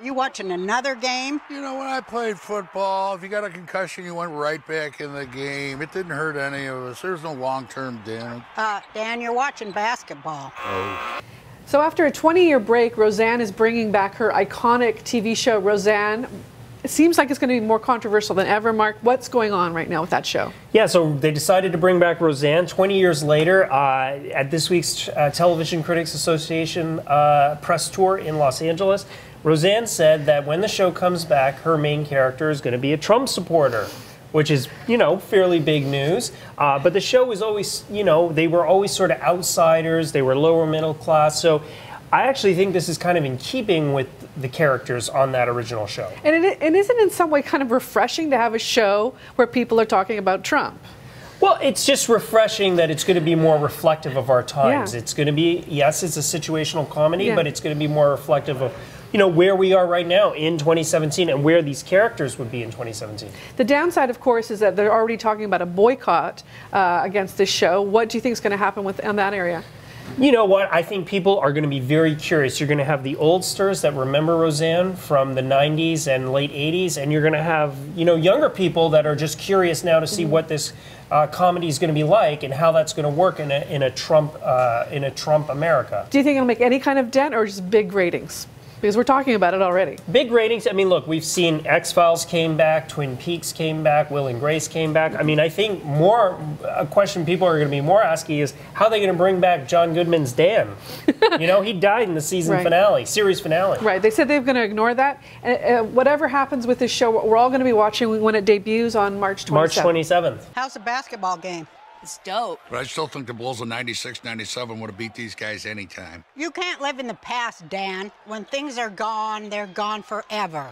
You watching another game? You know, when I played football, if you got a concussion, you went right back in the game. It didn't hurt any of us. There's no long-term damage. Dan, you're watching basketball. Oh. So after a 20-year break, Roseanne is bringing back her iconic TV show, Roseanne. It seems like it's going to be more controversial than ever. Mark, what's going on right now with that show? Yeah, so they decided to bring back Roseanne 20 years later at this week's Television Critics Association press tour in Los Angeles. Roseanne said that when the show comes back, her main character is going to be a Trump supporter, which is, you know, fairly big news. But the show was always, you know, they were always sort of outsiders. They were lower middle class. So I actually think this is kind of in keeping with the characters on that original show. And isn't it in some way kind of refreshing to have a show where people are talking about Trump? Well, it's just refreshing that it's going to be more reflective of our times. Yeah. It's going to be, yes, it's a situational comedy, Yeah. but it's going to be more reflective of, you know, where we are right now in 2017 and where these characters would be in 2017. The downside, of course, is that they're already talking about a boycott against this show. What do you think is going to happen in that area? You know what? I think people are going to be very curious. You're going to have the oldsters that remember Roseanne from the 90s and late 80s, and you're going to have, you know, younger people that are just curious now to see what this comedy is going to be like and how that's going to work in a Trump America. Do you think it'll make any kind of dent or just big ratings? Because we're talking about it already. Big ratings. I mean, look, we've seen X-Files came back, Twin Peaks came back, Will and Grace came back. I mean, I think a question people are going to be more asking is how are they going to bring back John Goodman's Dan? You know, he died in the season finale, series finale. Right. They said they're going to ignore that. Whatever happens with this show, we're all going to be watching when it debuts on March 27th. March 27th. How's the basketball game? It's dope. But I still think the Bulls of 96, 97 would have beat these guys anytime. You can't live in the past, Dan. When things are gone, they're gone forever.